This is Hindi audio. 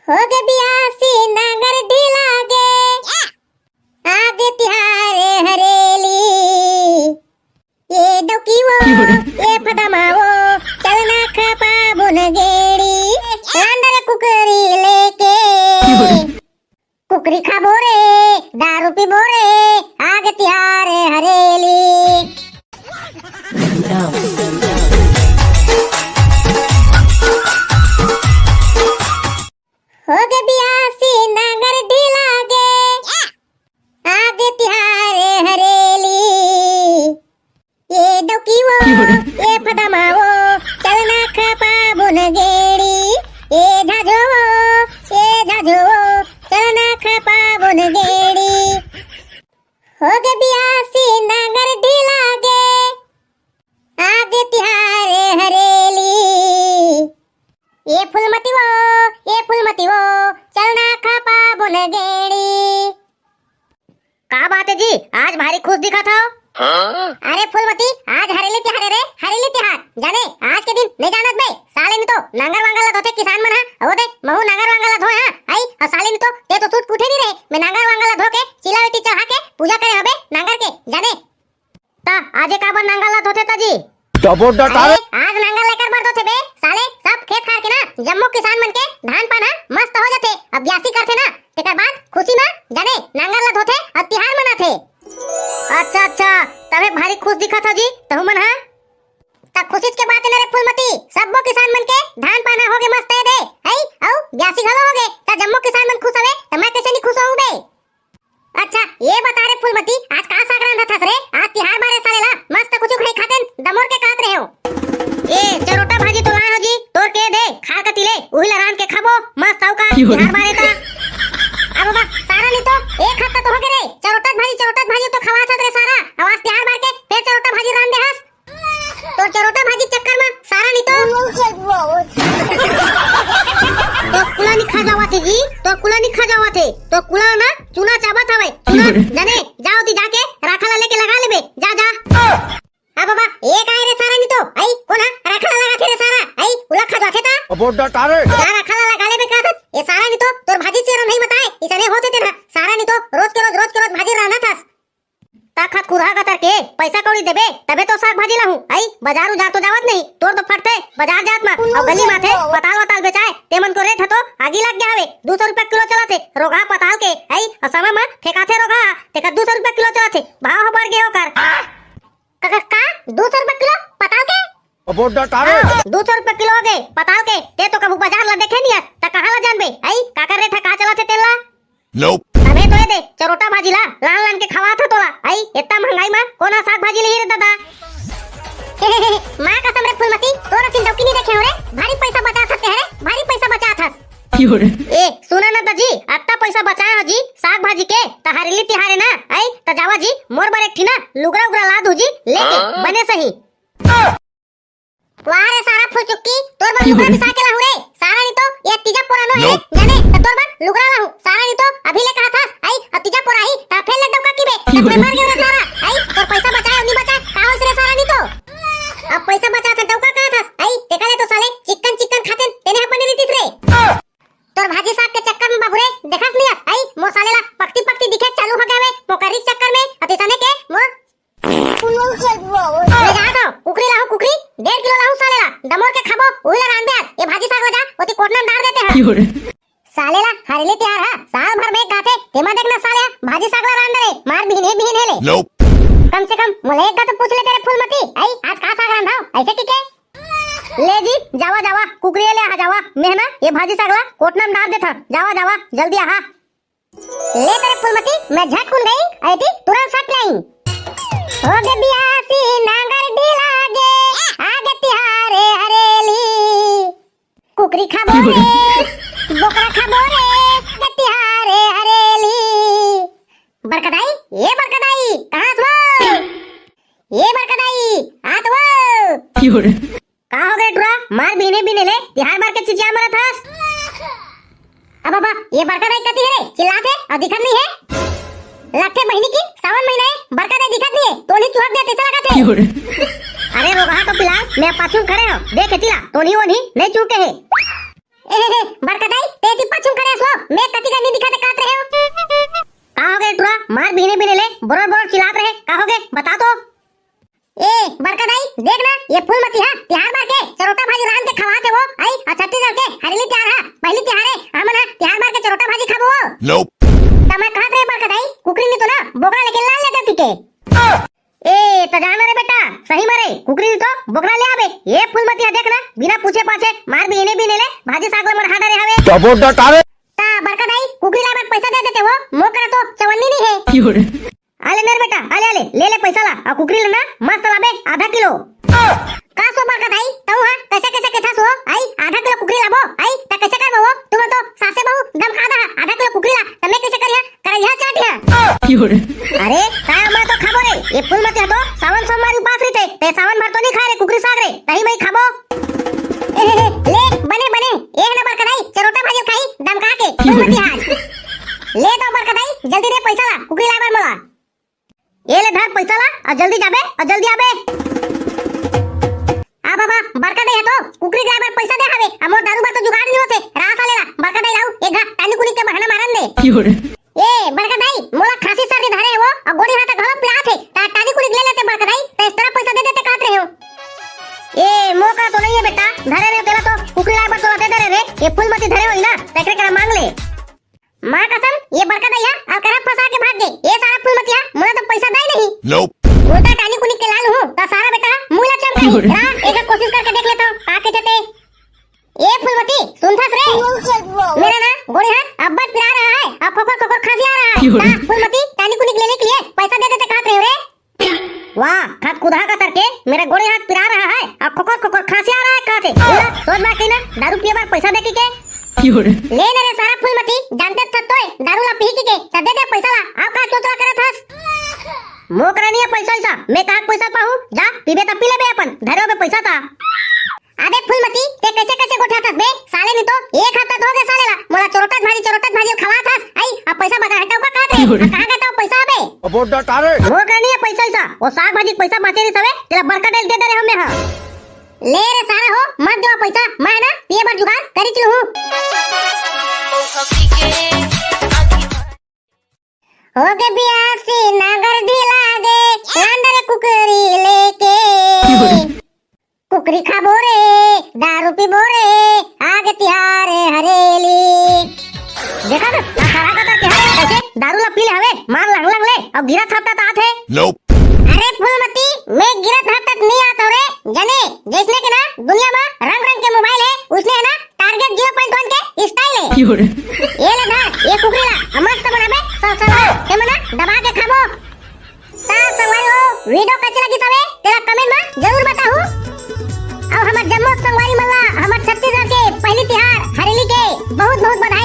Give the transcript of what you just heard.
हो गे बियासी नांगर ढीला गे आगे तिहारे हरेली ये डोकीवो ये फदमावो चलना खपा बुनगेड़ी रांडर कुकरी लेके कुकरी खाबो रे दारू पीबो रे आगे तिहारे हरेली। हो गे बियासी नांगर ढीला गे आगे तिहारे हरेली ये डोकीवो ये फदमावो चलना खपा बुनगेड़ी ये झाझोवो चलना खपा बुनगेड़ी। हो गे बियासी नांगर ढीला गे आगे तिहारे हरेली ये फुलमती वो चलना खपा बुनगेड़ी। का बात है जी, आज भारी खुश दिखा था। अरे फुलमती, आज हरेली तिहार रे, हरेली तिहार जाने आज के दिन नहीं जानत बे साले ने तो नांगर वांगला धोते किसान मन हा ओदे महू नांगर वांगला धोए हा आई और साले ने तो ते तो सूट पूछे नहीं रहे मैं नांगर वांगला धो के चिलावेटी चढ़ा के पूजा करे हबे नांगर के जाने ता आजे का बर नांगरला धोते ता जी आज नांगर लेकर बर धोते बे साले सब खेत खार के ना जम्मो किसान मन के धान पाना मस्त हो जाते अब ब्यासी करते ना तेकर बाद खुशी में जाने नांगरला धोते और तिहार मनाते। अच्छा तबे भारी खुश दिखा था जी तहु मन हा ता खुशी के बात न रे फुलमती सबो किसान मन के धान पाना होगे मस्त है दे हई औ ब्यासी घलो होगे ता जम्मो किसान मन खुश हवे त मैं कैसे नहीं खुश होऊ बे। अच्छा ये बता रे फुलमती आज का सागरान था रे आज तिहार बारे सालेला मस्त कुछ नहीं खातेन दमोर के कात रहे हो ए चरोटा भाजी तो लाए हो जी तोर के दे खा के तिले उही लरान के खाबो मस्त औ का तिहार बारे ता अब बाबा सारा नहीं तो एक हफ्ता तो हो गए रे चरोटा भाजी तो खवा छत रे सारा आवाज तिहार बार के फिर चरोटा भाजी रान दे हस तो चरोटा भाजी चक्कर में सारा नहीं तो कुला नहीं खा जावा थे जी तो कुला नहीं खा जावा थे तो कुला ना चूना चाबत हवे चूना जाने जाओ ती जाके राखला लेके लगा लेबे जा अब बाबा एक आए रे सारा नहीं तो आई कोना राखला लगा थे रे सारा आई उला खा जाथे ता अबोट डारे जा राखला लगा लेबे का ये सारा नहीं तो तोर भाजी से नहीं बताए इसने होते थे ना सारा नहीं तो रोज के रोज भाजी रहना था ताखा कुरहा कतर के पैसा कौड़ी देबे तबे तो साग भाजी लाहू आई बाजार उजार तो जावत नहीं तोर तो फटते बाजार जात मा और गली माथे पताल बेचाए ते मन को रेट हतो आगी लग गया हवे 200 रुपया किलो चलाते रोगा पताल के आई और समय में फेकाथे रोगा तेका 200 रुपया किलो चलाते भाव बढ़ गए होकर का 200 रुपया किलो पताल के अबोट डारे 200 रुपया किलो हो गए पताल के ते तो कबू बाजार ला देखे नहीं त कहां ला जानबे आई काकर रेट का चलाते तेला नोप तबे तो दे चरोटा भाजी ला लान के खवा था तोला आई इतना महंगाई में कोना साग भाजी ले रे दादा मां कसम रे फुलमती तोरा चिंता की नहीं देखे हो रे भारी पैसा बचा सकते हैं भारी पैसा बचा था ए सुना ना जी अत्ता पैसा बचाया जी साग भाजी के तहारेली तिहारे ना आई त जावा जी मोर बार एक थी ना लुगरा उगरा ला दो जी लेके बने सही वाह रे सारा फुल चुक्की तोर बा लुगरा बिसा के लाहू रे सारा नहीं तो ये तीजा पुरानो है जाने त तोर बा लुगरा लाहू सारा नहीं तो अभी ले कहा था आई अब तीजा पुरा ही ता फेल ले डौका की बे तब मैं मर गयो रे सारा आई तोर पैसा बचाया नहीं बचा काहो रे सारा नहीं तो अब पैसा बचा था डौका कहा था आई देखा ले तो साले चिकन खाते तेने अपन रीतिस रे तोर भाजी साग के चक्कर में बाबू रे देखस लिया आई मो सालेला पक्ति दिखे चालू हो गए पोकरी चक्कर में अति सने के मोर ले जा तो कुकरी लाहू कुकरी 1.5 किलो लाहू सालेला दमोर के खाबो उहिला रान दे ये भाजी साग लगा ओती कोटना डाल देते हैं सालेला हरेले तैयार है साल भर में गाथे तेमा देखना साले भाजी साग ला रान दे मार बिहने हेले कम से कम मोले एक तो पूछ ले तेरे फुलमती आई आज का साग रांधाओ ऐसे टिके ले जी जावा कुकरी ले आ जावा मेहना ये भाजी साग ला कोटना डाल देता जावा जल्दी आ ले तेरे फुलमती मैं झटकुन गई आईती तुरंत सट लाई हो गे बियासी नांगर ढीला गे आगे तिहारे हरेली कुकरी खाबो रे बोकरा खाबो रे तिहारे हरेली बरकदाई कहां सो ये बरकदाई आ तो का हो गए डुरा मार बिने ले तिहार मार के चिचिया मरा थास अब बाबा ये बरकदाई कती है रे चिल्लाते और दिखत नहीं है लगते महीने की सावन महीना है बरकदाई दिखत नहीं है तो नहीं चुहक दे कैसा लगा थे अरे रोगा तो पिला मैं पाछू खड़े हो देख तिला तो नहीं वो नहीं चूके है बरकदाई तेरी पाछू Nope. तमा खात रे बरकत आई कुकरी नी तो ना बोकरा लेके लाल लेते पीके ए तो जाना रे बेटा सही मारे कुकरी नी तो बोकरा ले आवे ये फूलमती देख ना बिना पूछे पाछे मार भी इने भी ले ले भाजी साग मन हाडा रे हवे टपोटा तारे ता बरकत आई कुकरी लावे पैसा दे देते हो मोकरा तो चवन्नी नहीं है आले नर बेटा आले ले ले पैसा ला और कुकरी लेना मस्त लाबे आधा किलो का सो बरकत आई तऊ हां कैसे कैसे के थासो आई आधा किलो कुकरी लाबो आई ता कैसे करबो तुम तो सासे बहु दम खादा आधा किलो कुकरी ला तमे कैसे करिया करैया चाटिया अरे काय मैं तो खाबो रे ये फूलमती तो सावन सोमवारी उपास रीते ते सावन भर तो नहीं खाए रे कुकरी साग रे तही मैं खाबो ले बने बने एक नंबर कढ़ाई चरोटा भाजी खाई दम खा के फूलमती हाथ ले तो बरकत आई जल्दी दे पैसा ला कुकरी लाबर मोला ये ले धर पैसा ला और जल्दी जाबे और जल्दी आबे आ बाबा बरकत आई तो कुकरी लाबर पैसा दे हवे हमो दारू बा तो जुगाड़ नहीं होते रास आलेला बरकत आई लाऊ एक घा टानी कुनी के बहाना मारन दे ए बरकत आई मोला खांसी सर्दी धरे है वो और गोड़ी हाथ घाव पिला थे ता टानी कुनी ले लेते बरकत आई तो इस तरह पैसा दे देते काट रहे हो ए मौका तो नहीं है बेटा धरे रे तेरा तो कुकरी लाबर तो दे दे रे ये फूलमती धरे होई ना तकरे करा मांग ले मां कसम ये बरकत आया और करा फंसा के भाग गए ये सारा फूलमतिया मुझे तो पैसा दे नहीं Nope. उल्टा टानी कुनी के लाल हूं तो सारा बेटा मुला चमकाई रा एक कोशिश करके देख लेता हूं आके जते ये फूलमती सुन थस रे मेरा ना गोड़ी हाथ अब्बा पिला रहा है अब खोखर खोखर खांसी आ रहा है ता फूलमती टानी कुनी लेने के लिए पैसा दे देते कहत रहे हो रे वाह खत कुधा का करके मेरा गोड़ी हाथ पिला रहा है अब खोखर खोखर खांसी आ रहा है कहते सोच बाकी ना दारू पिए बार पैसा दे के ले ना रे सारा फूलमती जानते थतोय दारू ला पी के त दे दे पैसा ला आप का चोतरा करत हस मोकरा नहीं है पैसा ऐसा मैं कहां पैसा पाहू जा पीबे त पी लेबे अपन धरो में पैसा था अबे फूलमती ते कैसे कैसे गोठा थस बे साले नहीं तो एक हाथ तक हो गए साले ला मोला चोरटत भाजी खवा थस आई अब पैसा बता हटाओ का काट रे कहां गए तो पैसा अबे टपोटा तारे मोकरा नहीं है पैसा ऐसा वो साग भाजी पैसा बाते नहीं सवे तेरा बरकत दे दे रे हमें हां ले रे सारा हो मत दो पैसा मैं ना पिए बार जुगाड़ करी चलू हूं हो के बियासी नागर ढीला गे लांडर कुकरी लेके कुकरी खाबो रे दारू पीबो रे आगे तिहार हरेली देखा ना सारा का करके कैसे दारू ला पी ले हवे मार लंग लंग ले अब गिरा थापता तात है Nope. अरे फूलमती मैं गिरा थापता नहीं आता रे जाने जिसने के ना दुनिया में रंग रंग के मोबाइल है उसने है ना टारगेट 0.1 के स्टाइल है ये ले धर ये कुकरी ला मस्त बनाबे ससला ते मना दबा के खाबो ता संगवारी हो वीडियो कैसे लगी तबे तेरा कमेंट में जरूर बताहू और हमर जम्मू संगवारी मल्ला हमर छत्तीसगढ़ के पहली तिहार हरेली के बहुत बहुत बधाई।